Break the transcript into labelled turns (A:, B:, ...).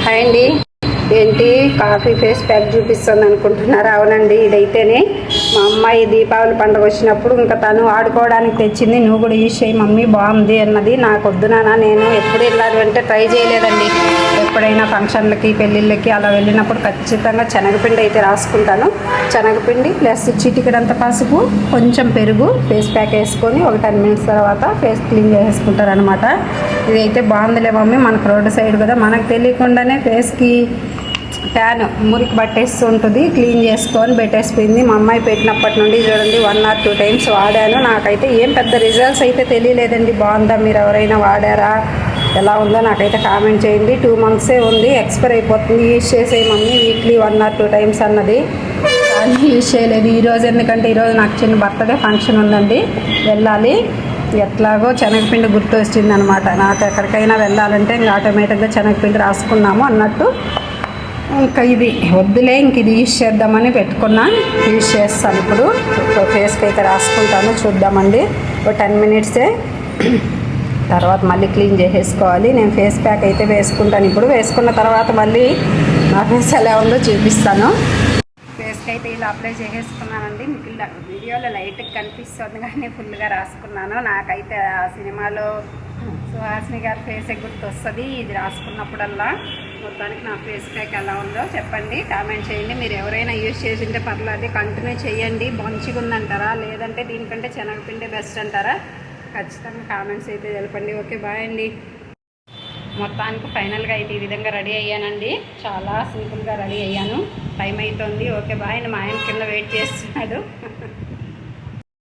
A: Hi అండి. ఏంటి coffee face pack చూపిస్తుంది అనుకుంటున్నారు? అవునండి, ఇదైతేనే మా అమ్మాయి దీపావళి పండుగ వచ్చినప్పుడు ఇంకా తను ఆడుకోవడానికి తెచ్చింది. నువ్వు కూడా యూజ్ చేయి మమ్మీ, బాగుంది అన్నది. నాకు వద్దునానా, నేను ఎప్పుడు వెళ్ళాలి అంటే ట్రై చేయలేదండి. ఎప్పుడైనా ఫంక్షన్లకి పెళ్ళిళ్ళకి అలా వెళ్ళినప్పుడు ఖచ్చితంగా శనగపిండి అయితే రాసుకుంటాను. శనగపిండి ప్లస్ చిటికెడంత పసుపు, కొంచెం పెరుగు, ఫేస్ ప్యాక్ వేసుకొని ఒక 10 మినిట్స్ తర్వాత ఫేస్ క్లీన్ చేసుకుంటారు అనమాట. ఇదైతే బాగుందిలే మమ్మీ, మనకు రోడ్డు సైడ్ కదా, మనకు తెలియకుండానే ఫేస్కి ట్యాన్ మురికి పట్టేస్తూ ఉంటుంది. క్లీన్ చేసుకొని పెట్టేసిపోయింది. మా అమ్మాయి పెట్టినప్పటి నుండి చూడండి 1 or 2 టైమ్స్ వాడాను. నాకైతే ఏం పెద్ద రిజల్ట్స్ అయితే తెలియలేదండి. బాగుందా, మీరు ఎవరైనా వాడారా, ఎలా ఉందో నాకైతే కామెంట్ చేయండి. 2 monthsే ఉంది, ఎక్స్పైర్ అయిపోతుంది. యూజ్ చేసే మమ్మీ వీక్లీ 1 or 2 టైమ్స్ అన్నది, కానీ యూజ్ చేయలేదు ఈరోజు. ఎందుకంటే ఈరోజు నాకు చిన్న బర్త్డే ఫంక్షన్ ఉందండి, వెళ్ళాలి. ఎట్లాగో శనగపిండి గుర్తు వచ్చింది అనమాట. నాకు ఎక్కడికైనా వెళ్ళాలంటే ఇంకా ఆటోమేటిక్గా శనగపిండి రాసుకున్నాము అన్నట్టు. ఇంకా ఇది వద్దులే, ఇంక ఇది యూజ్ చేద్దామని పెట్టుకున్నా. యూజ్ చేస్తాను ఇప్పుడు. ఫేస్కి అయితే రాసుకుంటాను, చూద్దామండి. ఒక 10 మినిట్సే, తర్వాత మళ్ళీ క్లీన్ చేసేసుకోవాలి. నేను ఫేస్ ప్యాక్ అయితే వేసుకుంటాను ఇప్పుడు. వేసుకున్న తర్వాత మళ్ళీ నా ఫేస్ ఎలా ఉందో చూపిస్తాను. ఫేస్కి అయితే ఇలా అప్లై చేసేసుకున్నానండి. మీకు ఇలా వీడియోలో లైట్గా కనిపిస్తుంది కానీ ఫుల్గా రాసుకున్నాను. నాకైతే ఆ సినిమాలో సుహాసిని గారి ఫేసే గుర్తొస్తుంది ఇది రాసుకున్నప్పుడల్లా. మొత్తానికి నా ఫేస్ ప్యాక్ ఎలా ఉందో చెప్పండి, కామెంట్ చేయండి. మీరు ఎవరైనా యూజ్ చేసింటే పర్లేదు, కంటిన్యూ చేయండి. మంచిగా ఉందంటారా, లేదంటే దీనికంటే శనగపిండి బెస్ట్ అంటారా, ఖచ్చితంగా కామెంట్స్ అయితే తెలపండి. ఓకే, బాయ్ అండి. మొత్తానికి ఫైనల్గా అయితే ఈ విధంగా రెడీ అయ్యానండి. చాలా సింపుల్గా రెడీ అయ్యాను. టైం అవుతుంది. Okay bye. మా ఆయన కింద వెయిట్ చేస్తున్నాడు.